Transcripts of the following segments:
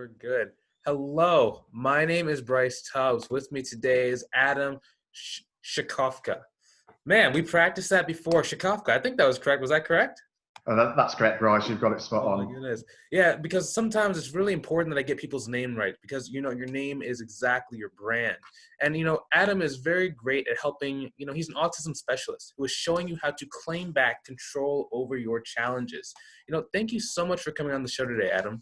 We're good. Hello, my name is Bryce Tubbs. With me today is Adam Szecowka. Man, we practiced that before. Szecowka, I think that was correct. Was that correct? That's correct, Bryce. You've got it spot on. Oh my goodness. Yeah, because sometimes it's really important that I get people's name right because, your name is exactly your brand. And, Adam is very great at helping, he's an autism specialist who is showing you how to claim back control over your challenges. Thank you so much for coming on the show today, Adam.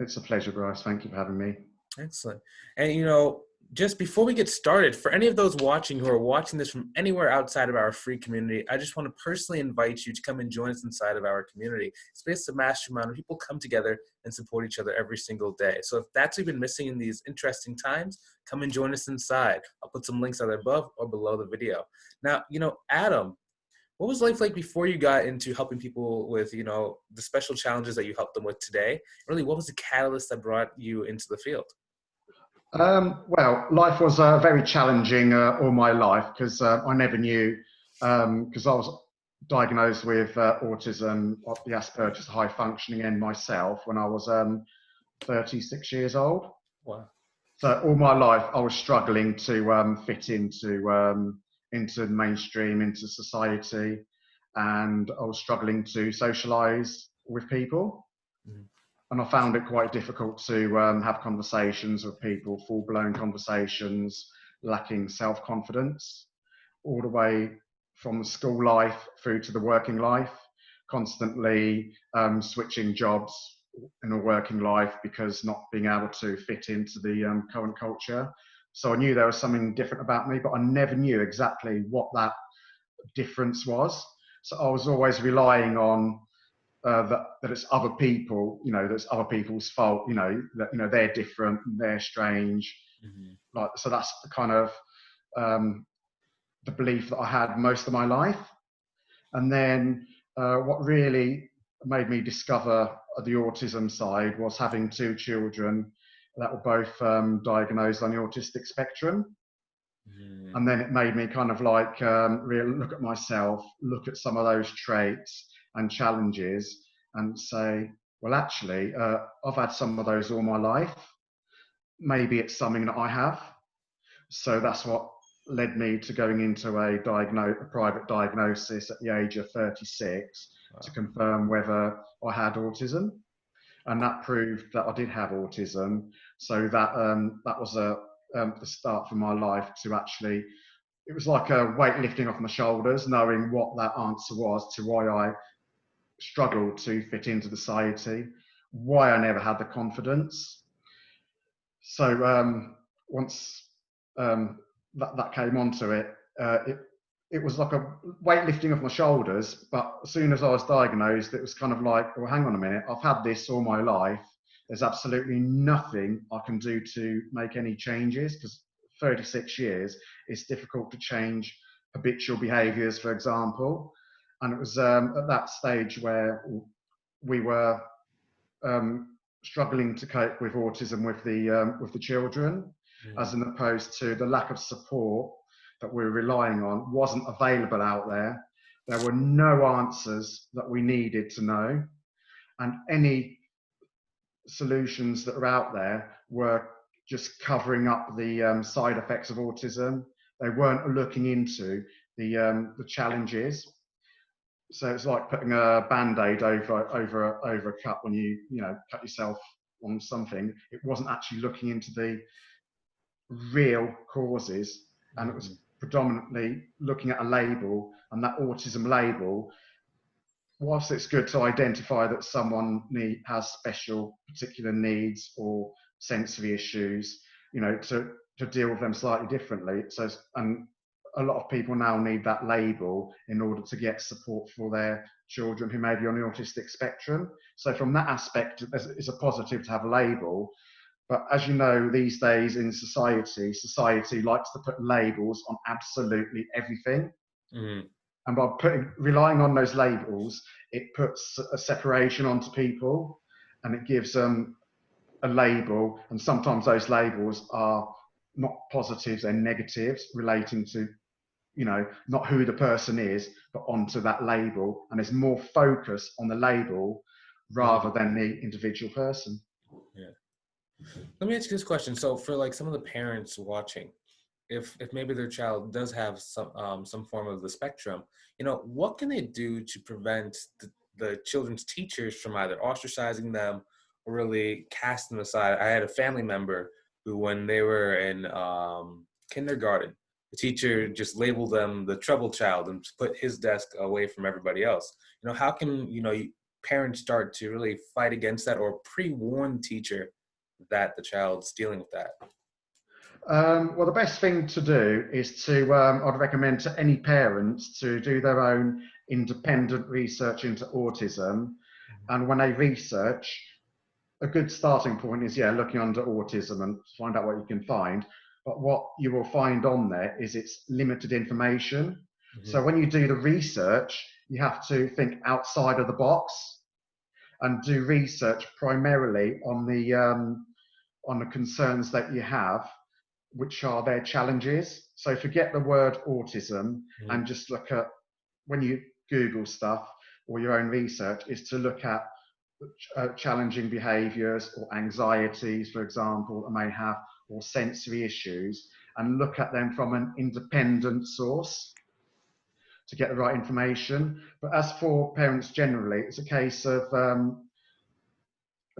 It's a pleasure, Bryce. Thank you for having me. Excellent. And, just before we get started, for any of those watching who are watching this from anywhere outside of our free community, I just want to personally invite you to come and join us inside of our community. It's basically a mastermind where people come together and support each other every single day. So if that's what you've been missing in these interesting times, come and join us inside. I'll put some links either above or below the video. Now, Adam, what was life like before you got into helping people with, the special challenges that you helped them with today? Really, what was the catalyst that brought you into the field? Well, life was very challenging all my life because I never knew, because I was diagnosed with autism, the Asperger's high functioning end myself when I was 36 years old. Wow. So all my life I was struggling to fit into mainstream, into society, and I was struggling to socialize with people. Mm-hmm. And I found it quite difficult to have conversations with people, full-blown conversations, lacking self-confidence, all the way from the school life through to the working life, constantly switching jobs in a working life because not being able to fit into the current culture. So I knew there was something different about me, but I never knew exactly what that difference was. So I was always relying on that it's other people, that's other people's fault, that they're different, they're strange. Mm-hmm. So that's the kind of the belief that I had most of my life. And then what really made me discover the autism side was having two children that were both diagnosed on the autistic spectrum. Mm-hmm. And then it made me kind of like really look at myself, look at some of those traits and challenges and say, well, actually, I've had some of those all my life. Maybe it's something that I have. So that's what led me to going into a private diagnosis at the age of 36. Wow. To confirm whether I had autism. And that proved that I did have autism. So that was the start for my life to actually, it was like a weight lifting off my shoulders, knowing what that answer was to why I struggled to fit into the society, why I never had the confidence. So once that came onto it, it was like a weight lifting off my shoulders. But as soon as I was diagnosed, it was kind of like, well, hang on a minute, I've had this all my life. There's absolutely nothing I can do to make any changes because 36 years, it's difficult to change habitual behaviours, for example. And it was at that stage where we were struggling to cope with autism with the children, as opposed to the lack of support that we were relying on wasn't available out there. There were no answers that we needed to know, and any solutions that are out there were just covering up the side effects of autism. They weren't looking into the challenges. So it's like putting a Band-Aid over a cut when you cut yourself on something. It wasn't actually looking into the real causes, and it was predominantly looking at a label, and that autism label, whilst it's good to identify that someone has special particular needs or sensory issues, to deal with them slightly differently. So, and a lot of people now need that label in order to get support for their children who may be on the autistic spectrum. So from that aspect, it's a positive to have a label. But as you know, these days in society likes to put labels on absolutely everything. Mm-hmm. And by relying on those labels, it puts a separation onto people, and it gives them a label. And sometimes those labels are not positives, they're negatives, relating to, not who the person is, but onto that label. And there's more focus on the label rather than the individual person. Yeah. Let me ask you this question. So for like some of the parents watching, if maybe their child does have some form of the spectrum, what can they do to prevent the children's teachers from either ostracizing them or really casting them aside? I had a family member who, when they were in kindergarten, the teacher just labeled them the trouble child and put his desk away from everybody else. How can parents start to really fight against that or pre-warn the teacher that the child's dealing with that? Well, the best thing to do is to, I'd recommend to any parents to do their own independent research into autism. And when they research, a good starting point is, yeah, looking under autism and find out what you can find. But what you will find on there is it's limited information. So when you do the research, you have to think outside of the box and do research primarily on the concerns that you have, which are their challenges. So forget the word autism and just look at, when you Google stuff or your own research, is to look at challenging behaviors or anxieties, for example, that may have, or sensory issues, and look at them from an independent source to get the right information. But as for parents generally, it's a case of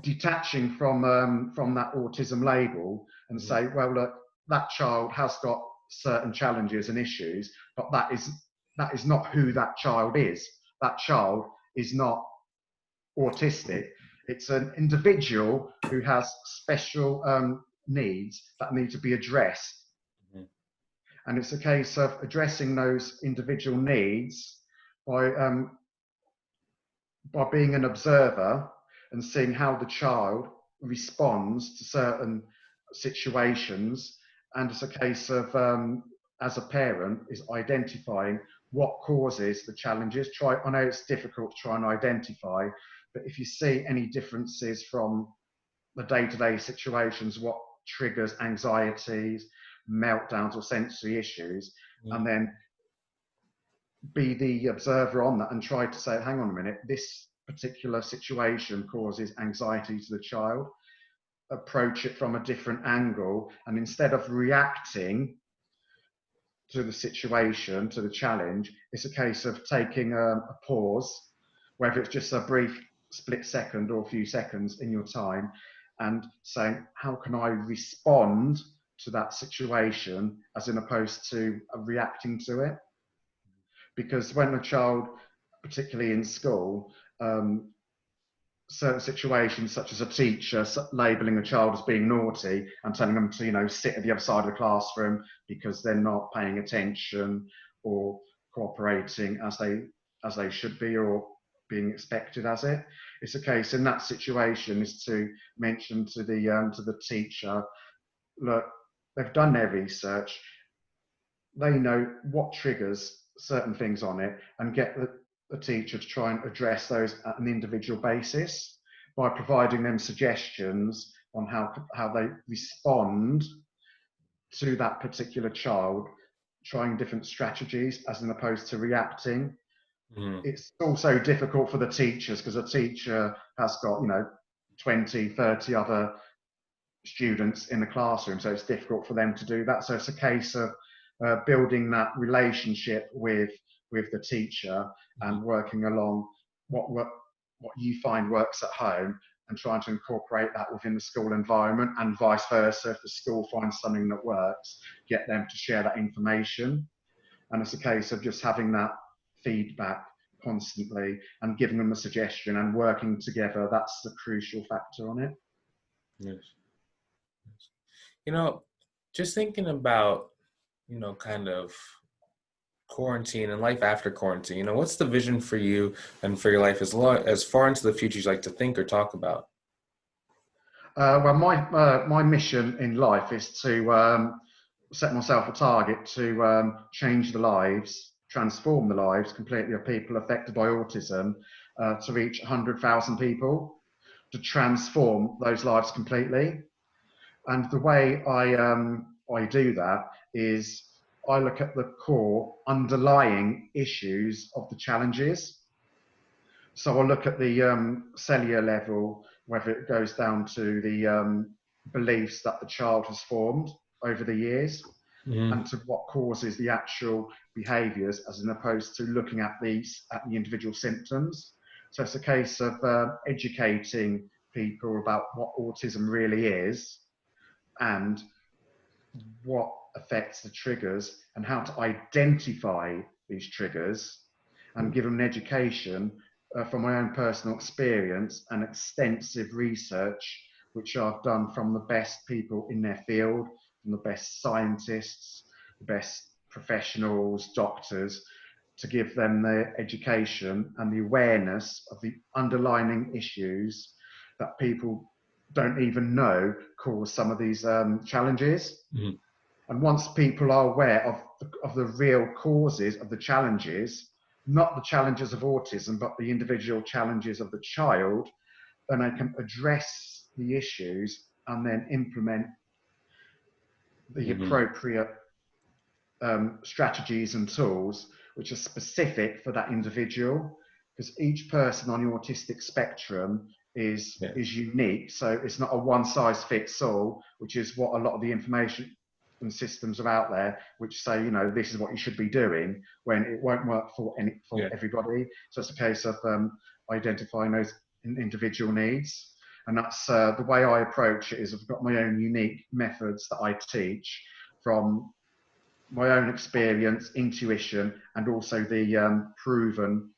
detaching from that autism label and say, well, look, that child has got certain challenges and issues, but that is not who that child is. That child is not autistic. It's an individual who has special needs that need to be addressed. And it's a case of addressing those individual needs by being an observer and seeing how the child responds to certain situations. And it's a case of, as a parent, is identifying what causes the challenges. I know it's difficult to try and identify, but if you see any differences from the day-to-day situations, what triggers anxieties, meltdowns, or sensory issues, and then be the observer on that and try to say, hang on a minute, this particular situation causes anxiety to the child. Approach it from a different angle, and instead of reacting to the situation, to the challenge, it's a case of taking a pause, whether it's just a brief split second or a few seconds in your time, and saying, how can I respond to that situation, as in opposed to reacting to it? Because when a child, particularly in school, certain situations, such as a teacher labeling a child as being naughty and telling them to, sit at the other side of the classroom because they're not paying attention or cooperating as they should be or being expected as it. It's a case in that situation is to mention to the teacher, look, they've done their research, they know what triggers certain things on it, and get the teacher to try and address those at an individual basis by providing them suggestions on how they respond to that particular child, trying different strategies as opposed to reacting. It's also difficult for the teachers because a teacher has got 20, 30 other students in the classroom, so it's difficult for them to do that. So it's a case of building that relationship with the teacher and working along what you find works at home and trying to incorporate that within the school environment, and vice versa. If the school finds something that works, get them to share that information. And it's a case of just having that feedback constantly and giving them a suggestion and working together. That's the crucial factor on it. Yes. Just thinking about, kind of quarantine and life after quarantine, what's the vision for you and for your life as far into the future you'd like to think or talk about? Well, my mission in life is to set myself a target to change the lives, transform the lives completely of people affected by autism, to reach 100,000 people, to transform those lives completely. And the way I do that is I look at the core underlying issues of the challenges. So I'll look at the cellular level, whether it goes down to the beliefs that the child has formed over the years, Mm-hmm. and to what causes the actual behaviours, as opposed to looking at the individual symptoms. So it's a case of educating people about what autism really is, and what affects the triggers, and how to identify these triggers, and give them an education from my own personal experience and extensive research, which I've done from the best people in their field, from the best scientists, the best professionals, doctors, to give them the education and the awareness of the underlying issues that people don't even know cause some of these challenges. Mm-hmm. And once people are aware of the real causes of the challenges, not the challenges of autism, but the individual challenges of the child, then they can address the issues and then implement the Mm-hmm. appropriate strategies and tools which are specific for that individual, because each person on the autistic spectrum is unique. So it's not a one size fits all, which is what a lot of the information and systems are out there, which say, you know, this is what you should be doing, when it won't work for everybody. So it's a case of identifying those individual needs. And that's the way I approach it. Is I've got my own unique methods that I teach from my own experience, intuition, and also the proven,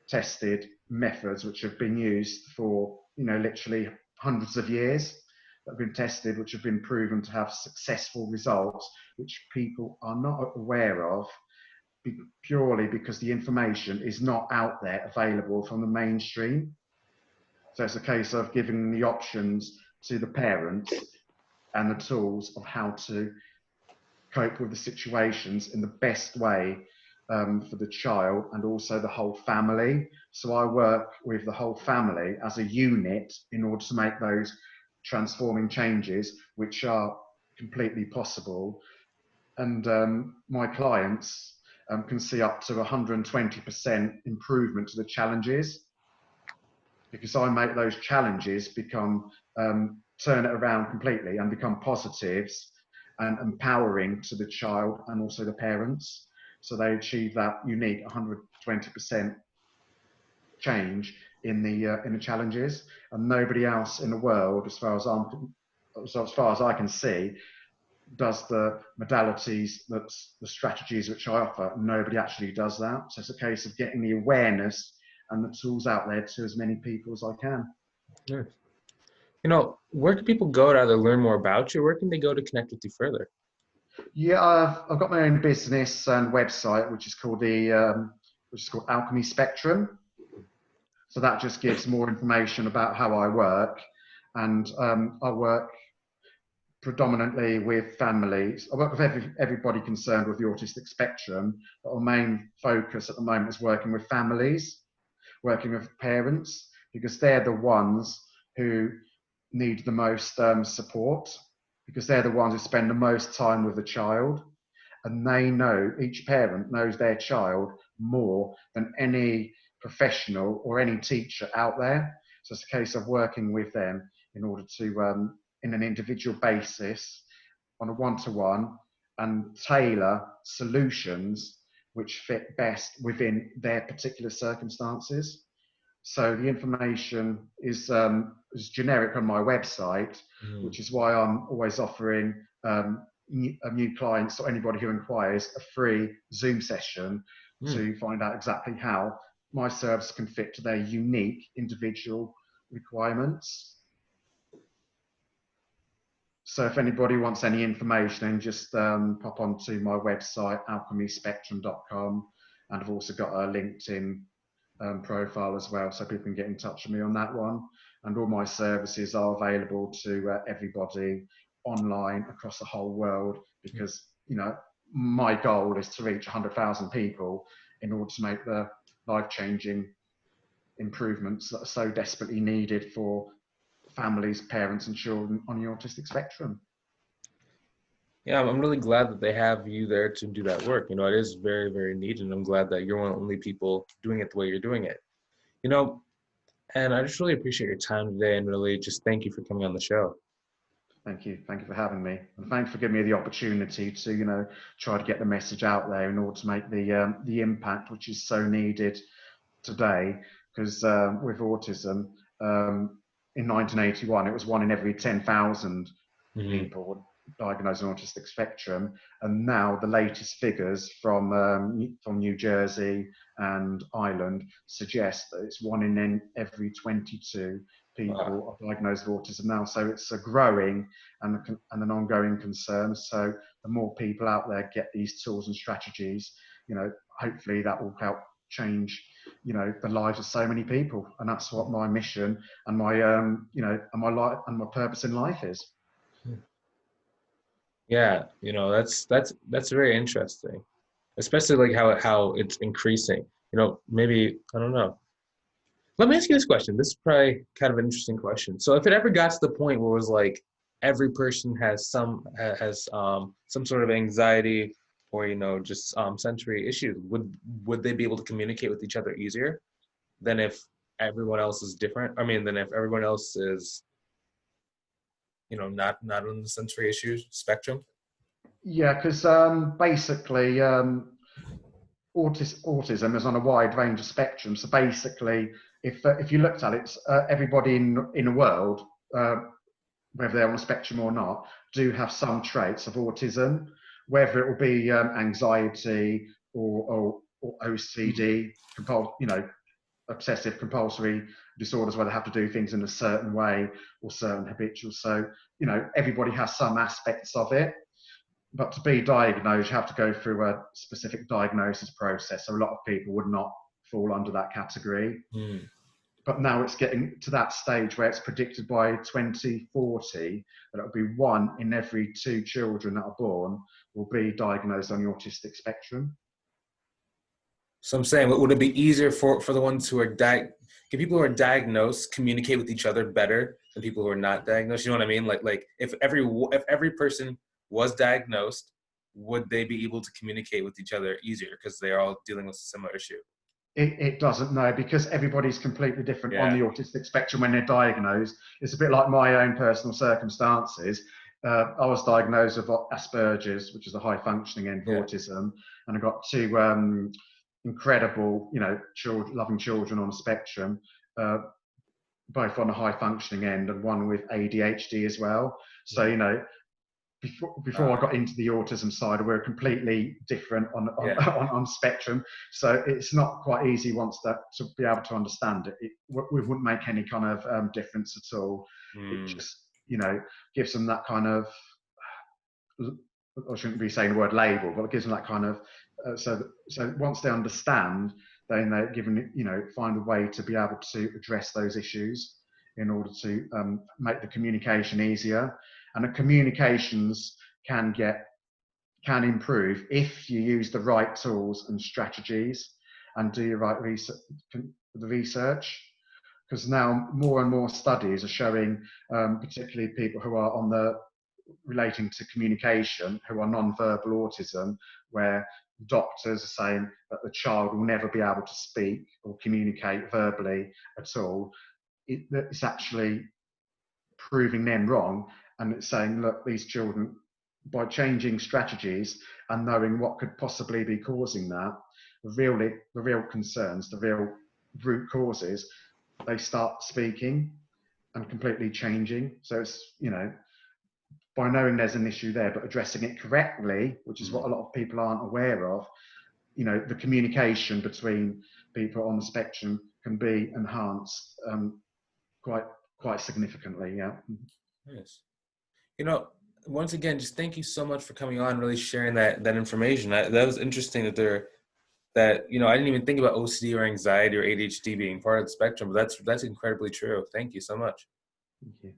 tested methods which have been used for, you know, literally hundreds of years, that have been tested, which have been proven to have successful results, which people are not aware of, purely because the information is not out there available from the mainstream. So it's a case of giving the options to the parents and the tools of how to cope with the situations in the best way for the child and also the whole family. So I work with the whole family as a unit in order to make those transforming changes, which are completely possible. And my clients can see up to 120% improvement to the challenges, because I make those challenges become, turn it around completely and become positives and empowering to the child and also the parents. So they achieve that unique 120% change in the challenges, and nobody else in the world, as far as I can see, does the modalities, that's the strategies which I offer. Nobody actually does that. So it's a case of getting the awareness and the tools out there to as many people as I can. Nice. You know, where can people go to either learn more about you? Where can they go to connect with you further? Yeah, I've got my own business and website, which is called Alchemy Spectrum. So that just gives more information about how I work, and I work predominantly with families. I work with everybody concerned with the autistic spectrum, but our main focus at the moment is working with families, working with parents, because they're the ones who need the most support, because they're the ones who spend the most time with the child, and they know, each parent knows their child more than any professional or any teacher out there. So it's a case of working with them in order to, in an individual basis, on a one-to-one, and tailor solutions which fit best within their particular circumstances. So the information is generic on my website, which is why I'm always offering new clients or anybody who inquires a free Zoom session to find out exactly how my service can fit to their unique individual requirements. So if anybody wants any information, then just pop onto my website, alchemyspectrum.com, and I've also got a LinkedIn profile as well, so people can get in touch with me on that one. And all my services are available to everybody online across the whole world, because, you know, my goal is to reach 100,000 people in order to make the life-changing improvements that are so desperately needed for families, parents, and children on the autistic spectrum. Yeah, I'm really glad that they have you there to do that work. You know, it is very, very needed, and I'm glad that you're one of the only people doing it the way you're doing it. You know, and I just really appreciate your time today, and really just thank you for coming on the show. Thank you. Thank you for having me. And thanks for giving me the opportunity to, try to get the message out there in order to make the impact which is so needed today. Because with autism, um, in 1981, it was 1 in every 10,000 Hmm. people diagnosed on autistic spectrum, and now the latest figures from New Jersey and Ireland suggest that it's 1 in every 22 Wow. people are diagnosed with autism now. So it's a growing and an ongoing concern. So the more people out there get these tools and strategies, hopefully that will help change the lives of so many people. And that's what my mission and my and my life and my purpose in life is. Yeah, that's very interesting, especially like how it's increasing. Maybe I don't know. Let me ask you this question. This is probably kind of an interesting question. So if it ever got to the point where it was like every person has some sort of anxiety or just sensory issues, would they be able to communicate with each other easier than if everyone else is different? I mean, than if everyone else is not on the sensory issues spectrum. Yeah, because basically autism is on a wide range of spectrums. So basically, if you looked at it, everybody in the world, uh, whether they're on a spectrum or not, do have some traits of autism, whether it will be anxiety or OCD, obsessive compulsory disorders where they have to do things in a certain way or certain habitual. So, everybody has some aspects of it. But to be diagnosed, you have to go through a specific diagnosis process. So a lot of people would not fall under that category. Mm. But now it's getting to that stage where it's predicted by 2040 that it'll be 1 in every 2 children that are born will be diagnosed on the autistic spectrum. So I'm saying, would it be easier for the ones who are can people who are diagnosed communicate with each other better than people who are not diagnosed? You know what I mean? Like if every person was diagnosed, would they be able to communicate with each other easier because they're all dealing with a similar issue? It doesn't know because everybody's completely different on Yeah. the autistic spectrum when they're diagnosed. It's a bit like my own personal circumstances. I was diagnosed with Asperger's, which is a high functioning end of Yeah. autism, and I got 2 incredible, loving children on a spectrum, uh, both on a high functioning end and one with ADHD as well. So, Mhm. before I got into the autism side, we were completely different on Yeah. on spectrum. So it's not quite easy once that to be able to understand it. We wouldn't make any kind of difference at all. It Mm. just gives them that kind of, I shouldn't be saying the word label, but it gives them that kind of so once they understand, then they're given find a way to be able to address those issues in order to make the communication easier. And the communications can get can improve if you use the right tools and strategies and do your right research. Because now more and more studies are showing, particularly people who are on the relating to communication who are non-verbal autism, where doctors are saying that the child will never be able to speak or communicate verbally at all. It's actually proving them wrong, and it's saying, look, these children, by changing strategies and knowing what could possibly be causing that, the real concerns, the real root causes, they start speaking and completely changing. So it's by knowing there's an issue there, but addressing it correctly, which is what Mm. a lot of people aren't aware of, the communication between people on the spectrum can be enhanced quite quite significantly. Yeah. Nice. You know, Once again, just thank you so much for coming on, really sharing that information. That was interesting that I didn't even think about OCD or anxiety or ADHD being part of the spectrum, but that's incredibly true. Thank you so much. Thank you.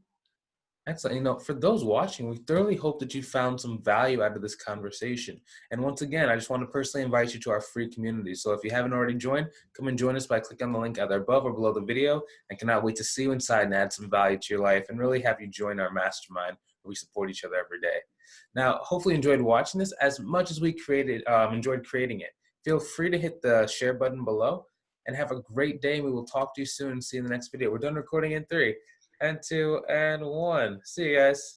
Excellent. For those watching, we thoroughly hope that you found some value out of this conversation. And once again, I just want to personally invite you to our free community. So if you haven't already joined, come and join us by clicking on the link either above or below the video. And cannot wait to see you inside and add some value to your life and really have you join our mastermind where we support each other every day. Now, hopefully you enjoyed watching this as much as we enjoyed creating it. Feel free to hit the share button below and have a great day. We will talk to you soon and see you in the next video. We're done recording in 3 and 2 and 1. See you guys.